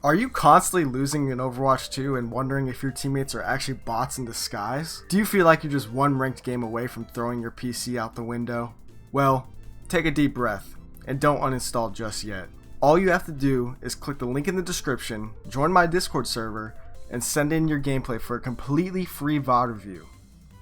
Are you constantly losing in Overwatch 2 and wondering if your teammates are actually bots in disguise? Do you feel like you're just one ranked game away from throwing your PC out the window? Well, take a deep breath and don't uninstall just yet. All you have to do is click the link in the description, join my Discord server, and send in your gameplay for a completely free VOD review.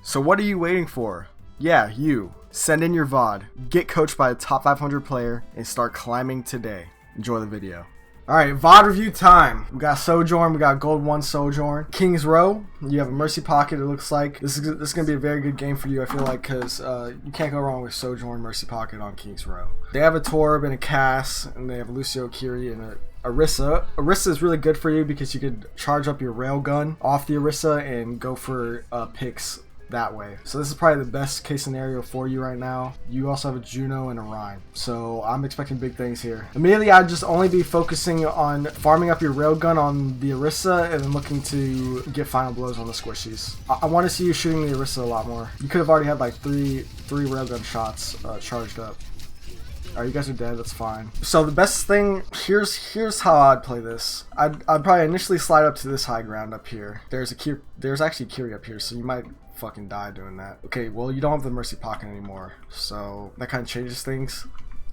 So what are you waiting for? Yeah, you. Send in your VOD, get coached by a top 500 player, and start climbing today. Enjoy the video. Alright, VOD review time. We got Sojourn, we got Gold 1 Sojourn. King's Row, you have a Mercy Pocket, it looks like. This is going to be a very good game for you, I feel like, because you can't go wrong with Sojourn, Mercy Pocket on King's Row. They have a Torb and a Cass, and they have Lucio, Kiri, and a Orisa. Orisa is really good for you because you could charge up your railgun off the Orisa and go for picks that way. So this is probably the best case scenario for you right now. You also have a Juno and a Rhine. So I'm expecting big things here. Immediately I'd just only be focusing on farming up your railgun on the Orisa and then looking to get final blows on the squishies. I want to see you shooting the Orisa a lot more. You could have already had like three railgun shots charged up. Alright, you guys are dead, that's fine. So the best thing, here's how I'd play this. I'd probably initially slide up to this high ground up here. There's actually Kiri up here, so you might fucking die doing that. Okay, well you don't have the Mercy Pocket anymore, so that kind of changes things.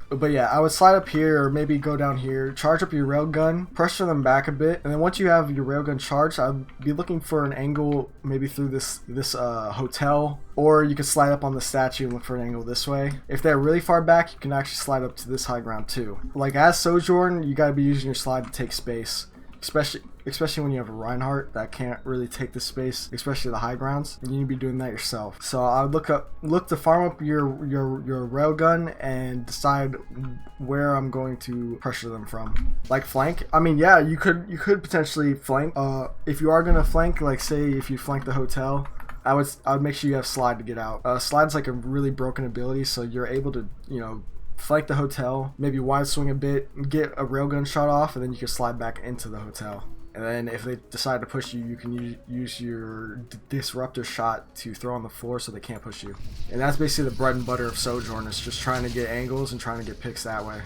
But yeah, I would slide up here or maybe go down here, charge up your railgun, pressure them back a bit, and then once you have your railgun charged, I'd be looking for an angle maybe through this hotel, or you could slide up on the statue and look for an angle this way. If they're really far back, you can actually slide up to this high ground too. Like as Sojourn, you gotta be using your slide to take space. Especially when you have a Reinhardt that can't really take the space, especially the high grounds. You need to be doing that yourself. So I would look to farm up your railgun and decide where I'm going to pressure them from. Like flank. I mean, yeah, you could potentially flank. If you are gonna flank, like say if you flank the hotel, I would make sure you have slide to get out. Slide's like a really broken ability, so you're able to flank the hotel, maybe wide swing a bit, get a railgun shot off, and then you can slide back into the hotel. And then if they decide to push you, you can use your disruptor shot to throw on the floor so they can't push you. And that's basically the bread and butter of Sojourn, is just trying to get angles and trying to get picks that way.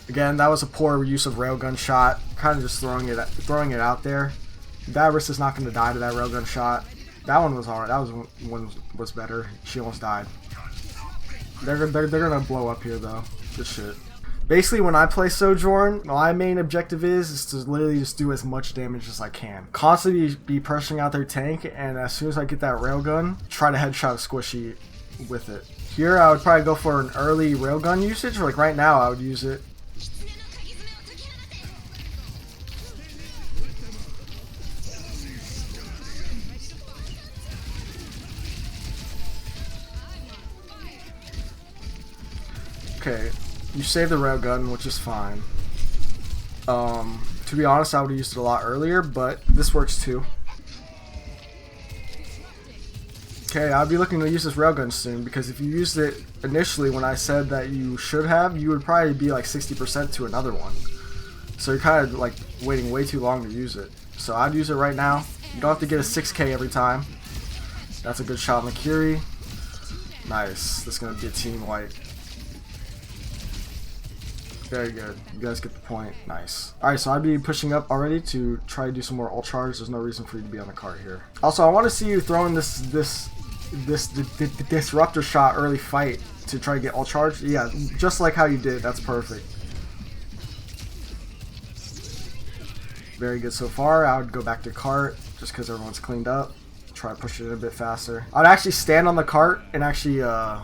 Again, that was a poor use of railgun shot, kind of just throwing it out there. That wrist is not going to die to that railgun shot. That one was alright. That one was better. She almost died. They're gonna blow up here though. Good shit. Basically, when I play Sojourn, my main objective is to literally just do as much damage as I can. Constantly be pressuring out their tank, and as soon as I get that railgun, try to headshot a squishy with it. Here, I would probably go for an early railgun usage. Like right now, I would use it. Okay, you save the railgun, which is fine. To be honest, I would have used it a lot earlier, but this works too. Okay, I'll be looking to use this railgun soon, because if you used it initially when I said that you should have, you would probably be like 60% to another one. So you're kind of like waiting way too long to use it. So I'd use it right now. You don't have to get a 6K every time. That's a good shot on the Kiri. Nice. That's going to be a team wipe. Very good. You guys get the point. Nice. Alright, so I'd be pushing up already to try to do some more ult charge. There's no reason for you to be on the cart here. Also, I want to see you throwing this disruptor shot early fight to try to get ult charge. Yeah, just like how you did. That's perfect. Very good so far. I would go back to cart just because everyone's cleaned up. Try to push it a bit faster. I'd actually stand on the cart and actually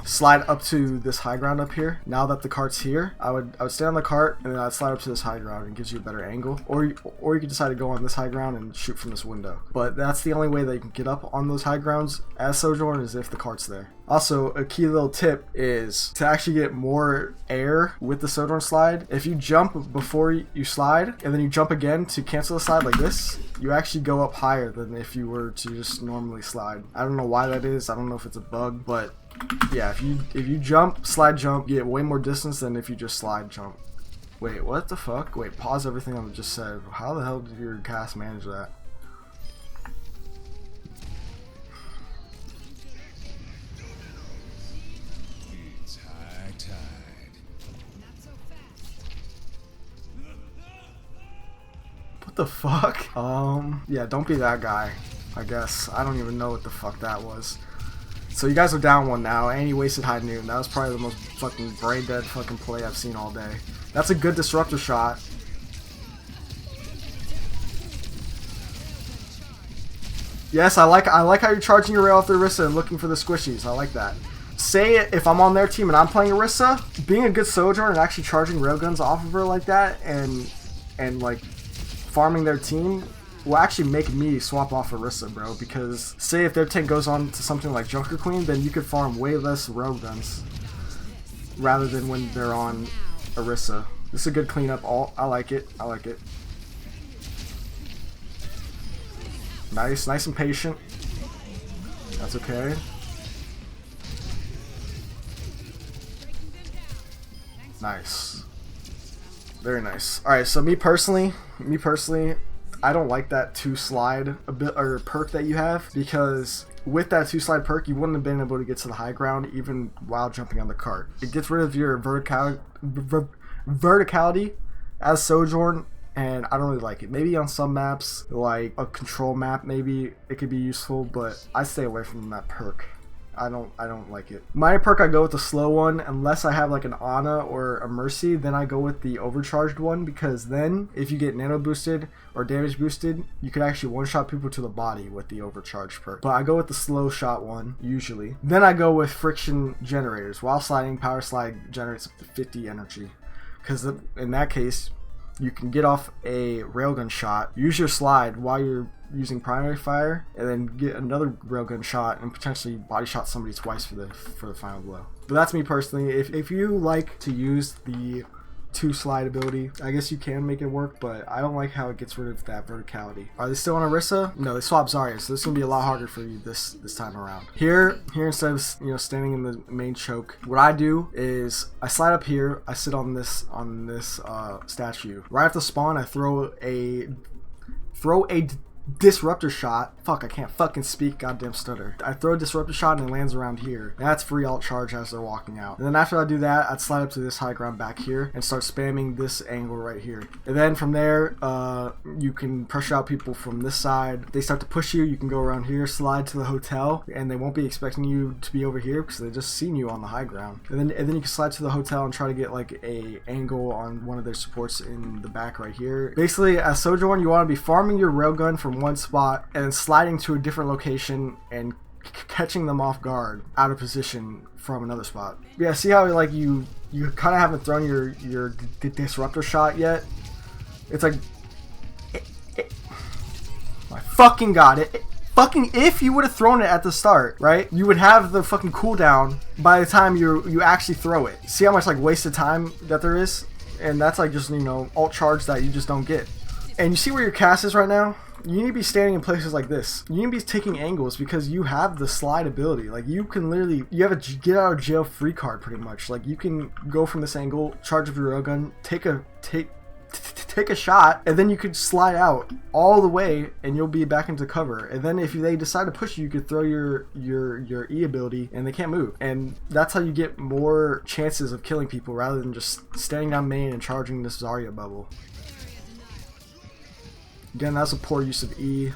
slide up to this high ground up here. Now that the cart's here, I would stand on the cart and then I'd slide up to this high ground, and it gives you a better angle. Or you could decide to go on this high ground and shoot from this window. But that's the only way that you can get up on those high grounds as Sojourn, is if the cart's there. Also, a key little tip is to actually get more air with the Sojourn slide. If you jump before you slide, and then you jump again to cancel the slide like this, you actually go up higher than if you were to just normally slide. I don't know why that is. I don't know if it's a bug, but yeah, if you jump, slide jump, you get way more distance than if you just slide jump. Wait, what the fuck? Wait, pause everything I just said. How the hell did your cast manage that? It's high tide. the fuck? Yeah, don't be that guy, I guess. I don't even know what the fuck that was. So you guys are down one now, and he wasted high noon. That was probably the most fucking brain dead fucking play I've seen all day. That's a good disruptor shot. Yes, I like how you're charging your rail off the Orisa and looking for the squishies. I like that. Say if I'm on their team and I'm playing Orisa, being a good Sojourn and actually charging railguns off of her like that and like farming their team will actually make me swap off Orisa, bro. Because say if their tank goes on to something like Junker Queen, then you could farm way less railguns rather than when they're on Orisa. This is a good cleanup ult. I like it. I like it. Nice, nice and patient. That's okay. Nice. Very nice. Alright, so me personally, I don't like that 2-slide or perk that you have, because with that 2-slide perk, you wouldn't have been able to get to the high ground even while jumping on the cart. It gets rid of your verticality as Sojourn, and I don't really like it. Maybe on some maps, like a control map, maybe it could be useful, but I stay away from that perk. I don't like it. My perk, I go with the slow one, unless I have like an Ana or a Mercy, then I go with the overcharged one, because then if you get nano boosted or damage boosted, you could actually one-shot people to the body with the overcharged perk. But I go with the slow shot one, usually. Then I go with friction generators. While sliding, power slide generates up to 50 energy, because in that case, you can get off a railgun shot, use your slide while you're using primary fire, and then get another railgun shot and potentially body shot somebody twice for the final blow. But that's me personally. If you like to use the 2-slide ability, I guess you can make it work, but I don't like how it gets rid of that verticality. Are they still on Orisa? No, they swapped Zarya, so this is gonna be a lot harder for you this time around. Here instead of standing in the main choke, what I do is I slide up here, I sit on this statue. Right after spawn, I throw a disruptor shot. Fuck, I can't fucking speak, goddamn stutter. I throw a disruptor shot and it lands around here. And that's free alt charge as they're walking out. And then after I do that, I'd slide up to this high ground back here and start spamming this angle right here. And then from there, you can pressure out people from this side. If they start to push you, you can go around here, slide to the hotel, and they won't be expecting you to be over here because they just seen you on the high ground. And then you can slide to the hotel and try to get like a angle on one of their supports in the back right here. Basically, as Sojourn, you want to be farming your railgun from one spot and then sliding to a different location and catching them off guard out of position from another spot. Yeah, see how like you kind of haven't thrown your disruptor shot yet? It's like my fucking god, fucking if you would have thrown it at the start, right? You would have the fucking cooldown by the time you actually throw it. See how much like wasted time that there is? And that's like just, alt charge that you just don't get. And you see where your cast is right now? You need to be standing in places like this. You need to be taking angles because you have the slide ability. Like you can literally, you have a get out of jail free card pretty much. Like you can go from this angle, charge up your railgun, take a shot, and then you could slide out all the way and you'll be back into cover. And then if they decide to push you, you could throw your E ability and they can't move. And that's how you get more chances of killing people rather than just standing down main and charging this Zarya bubble. Again, that's a poor use of E.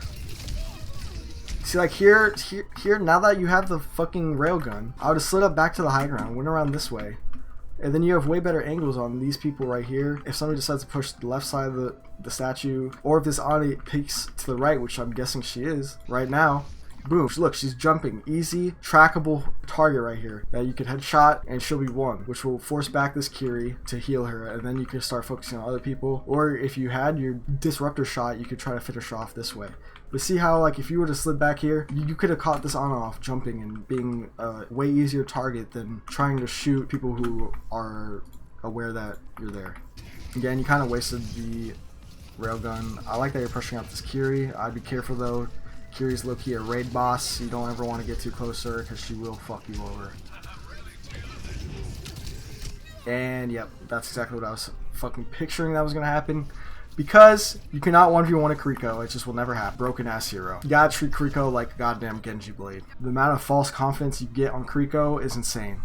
See, like here, now that you have the fucking railgun, I would have slid up back to the high ground, went around this way. And then you have way better angles on these people right here. If somebody decides to push the left side of the statue, or if this Ani peeks to the right, which I'm guessing she is right now, boom, look, she's jumping. Easy, trackable target right here that you can headshot and she'll be one, which will force back this Kiri to heal her, and then you can start focusing on other people. Or if you had your disruptor shot, you could try to finish her off this way. But see how, like, if you were to slid back here, you could have caught this on off jumping and being a way easier target than trying to shoot people who are aware that you're there. Again, you kind of wasted the railgun. I like that you're pushing out this Kiri. I'd be careful though. Kiri's low-key a raid boss. You don't ever want to get too close to her because she will fuck you over. And yep, that's exactly what I was fucking picturing that was going to happen. Because you cannot 1v1 a Kriko, it just will never happen. Broken ass hero. You gotta treat Kriko like a goddamn Genji blade. The amount of false confidence you get on Kriko is insane.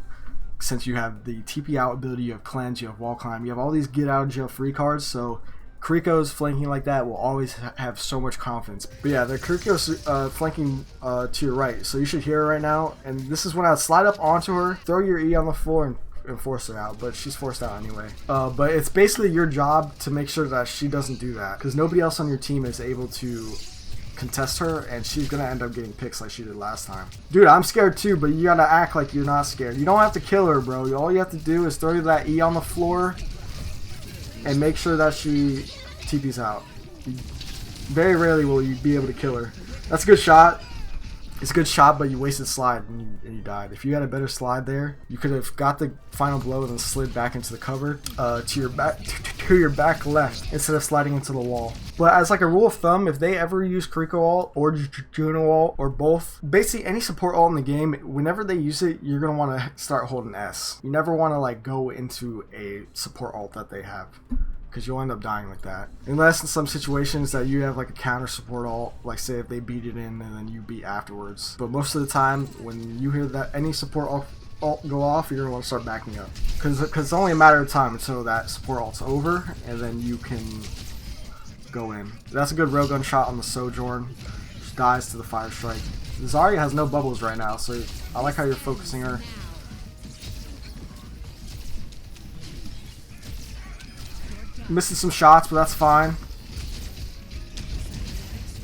Since you have the TP out ability, you have cleanse, you have wall climb, you have all these get out of jail free cards, so Kiriko's flanking like that will always have so much confidence. But yeah, the Kiriko's flanking to your right, so you should hear her right now. And this is when I'd slide up onto her, throw your E on the floor, and force her out. But she's forced out anyway. But it's basically your job to make sure that she doesn't do that, because nobody else on your team is able to contest her, and she's gonna end up getting picks like she did last time. Dude, I'm scared too, but you gotta act like you're not scared. You don't have to kill her, bro. All you have to do is throw that E on the floor and make sure that she TP's out. Very rarely will you be able to kill her. That's a good shot. It's a good shot, but you wasted slide and you died. If you had a better slide there, you could have got the final blow and then slid back into the cover to your back left instead of sliding into the wall. But as like a rule of thumb, if they ever use Kiriko ult or Juno ult or both, basically any support ult in the game, whenever they use it, you're gonna want to start holding S. You never want to like go into a support ult that they have, because you'll end up dying like that. Unless in some situations that you have like a counter support ult, like say if they beat it in and then you beat afterwards. But most of the time, when you hear that any support ult go off, you're gonna want to start backing up, because it's only a matter of time until that support ult's over, and then you can go in. That's a good railgun shot on the Sojourn. She dies to the fire strike. Zarya has no bubbles right now, so I like how you're focusing her. Missing some shots, but that's fine.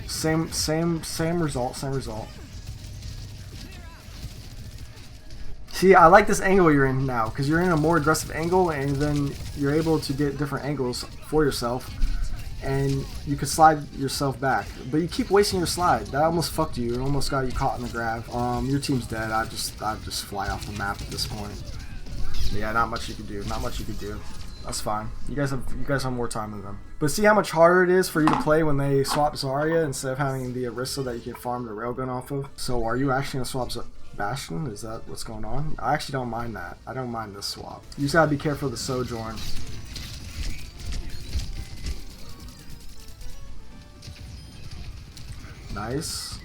Same result. See, I like this angle you're in now, because you're in a more aggressive angle, and then you're able to get different angles for yourself, and you can slide yourself back. But you keep wasting your slide. That almost fucked you. It almost got you caught in the grab. Your team's dead. I'd just fly off the map at this point. But yeah, not much you could do. Not much you could do. That's fine. You guys have more time than them. But see how much harder it is for you to play when they swap Zarya instead of having the Orisa that you can farm the railgun off of. So are you actually gonna swap Bastion? Is that what's going on? I actually don't mind that. I don't mind this swap. You just gotta be careful of the Sojourn. Nice.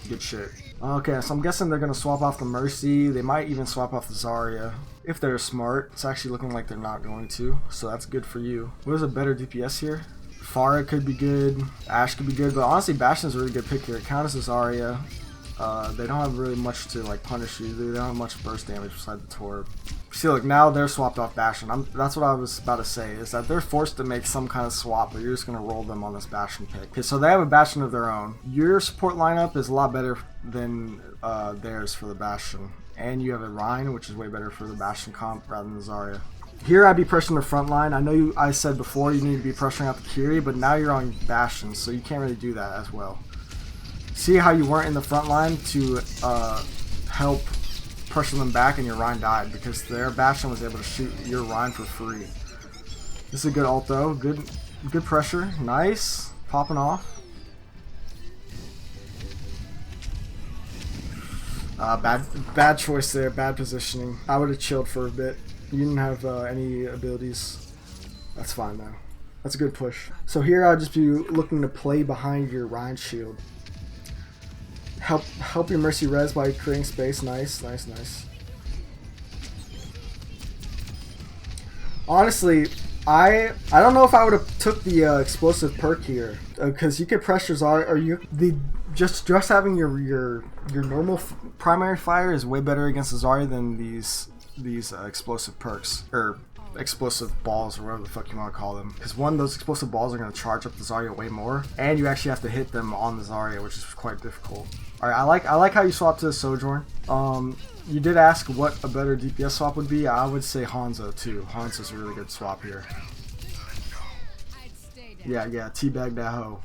Good shit. Okay, so I'm guessing they're going to swap off the Mercy. They might even swap off the Zarya. If they're smart. It's actually looking like they're not going to, so that's good for you. What is a better DPS here? Pharah could be good. Ashe could be good, but honestly, Bastion's a really good pick here. It counts as Zarya. They don't have really much to like punish you. They don't have much burst damage beside the Torb. See, look, now they're swapped off Bastion. That's what I was about to say, is that they're forced to make some kind of swap, but you're just going to roll them on this Bastion pick. Okay, so they have a Bastion of their own. Your support lineup is a lot better than theirs for the Bastion. And you have a Rhine, which is way better for the Bastion comp rather than the Zarya. Here I'd be pressuring the front line. I know I said before you need to be pressuring out the Kiri, but now you're on Bastion, so you can't really do that as well. See how you weren't in the front line to help pressure them back, and your Rhine died because their Bastion was able to shoot your Rhine for free. This is a good ult though. Good pressure. Nice. Popping off. Bad choice there. Bad positioning. I would have chilled for a bit. You didn't have any abilities. That's fine though. That's a good push. So here I'll just be looking to play behind your Rhine shield. Help your Mercy res by creating space. Nice. Honestly, I don't know if I would have took the explosive perk here, because you could pressure Zarya, or just having your normal primary fire is way better against the Zarya than these explosive perks, or explosive balls, or whatever the fuck you want to call them. Because one, those explosive balls are going to charge up the Zarya way more, and you actually have to hit them on the Zarya, which is quite difficult. All right, I like how you swap to the Sojourn. You did ask what a better DPS swap would be. I would say Hanzo too. Hanzo's a really good swap here. Yeah, teabag that hoe.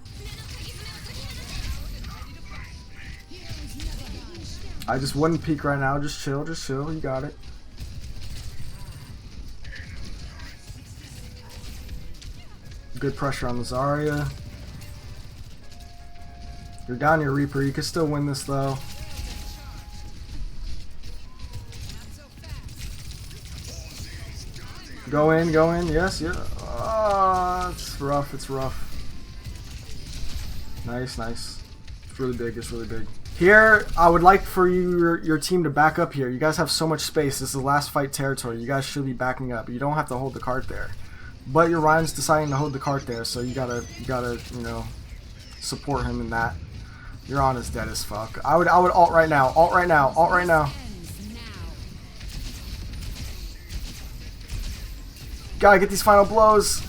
I just wouldn't peek right now. Just chill. You got it. Good pressure on the Zarya. You're down your Reaper. You can still win this though. Go in. Yes, yeah. Oh, it's rough. Nice. It's really big. Here, I would like for your team to back up here. You guys have so much space. This is the last fight territory. You guys should be backing up. You don't have to hold the cart there. But your Ryan's deciding to hold the cart there, so you gotta, you know, support him in that. Your on is dead as fuck. I would ult right now. Ult right now. Ult right now. Gotta get these final blows.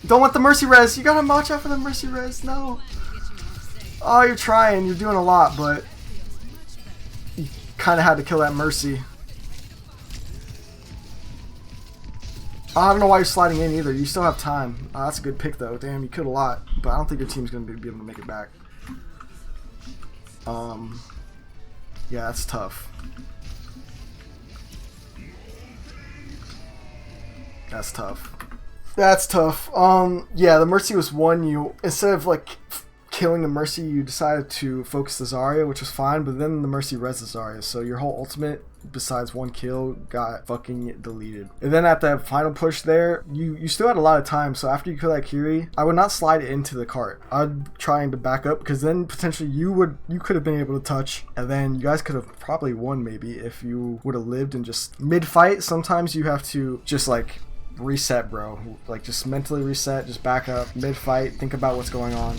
Don't want the mercy res. You gotta watch out for the mercy res. No. Oh, you're trying. You're doing a lot, but you kind of had to kill that mercy. I don't know why you're sliding in either. You still have time. That's a good pick, though. Damn, you killed a lot, but I don't think your team's going to be able to make it back. Yeah, that's tough. That's tough. That's tough. Yeah, the mercy was one. You, instead of like killing the mercy, you decided to focus the Zarya, which was fine, but then the mercy res the Zarya, so your whole ultimate, besides one kill, got fucking deleted. And then at that final push there, you still had a lot of time, so after you kill that Kiri, I would not slide it into the cart. I'd trying to back up, because then potentially you could have been able to touch, and then you guys could have probably won maybe if you would have lived. And just mid-fight, sometimes you have to just like reset, bro. Like just mentally reset, just back up, mid-fight, think about what's going on.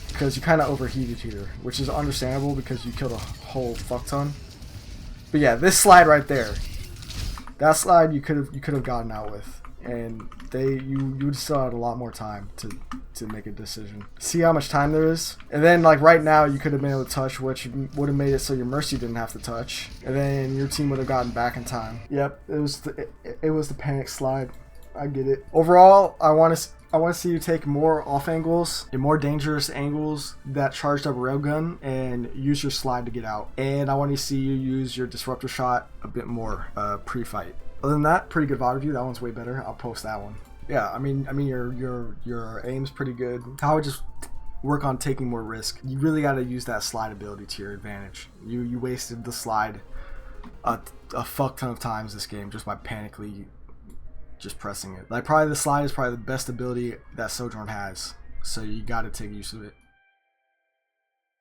Because you kind of overheated here, which is understandable because you killed a whole fuck ton. But yeah, this slide right there, that slide you could have gotten out with, and you would still had a lot more time to make a decision. See how much time there is, and then like right now you could have been able to touch, which would have made it so your mercy didn't have to touch, and then your team would have gotten back in time. Yep, it was the panic slide. I get it. Overall, I want to see you take more off angles and more dangerous angles that charged up railgun and use your slide to get out. And I want to see you use your disruptor shot a bit more pre-fight. Other than that, pretty good VOD review. That one's way better. I'll post that one. Yeah, I mean your aim's pretty good. I would just work on taking more risk. You really got to use that slide ability to your advantage. You wasted the slide a fuck ton of times this game just by panically just pressing it. Like probably the slide is probably the best ability that Sojourn has, so you got to take use of it.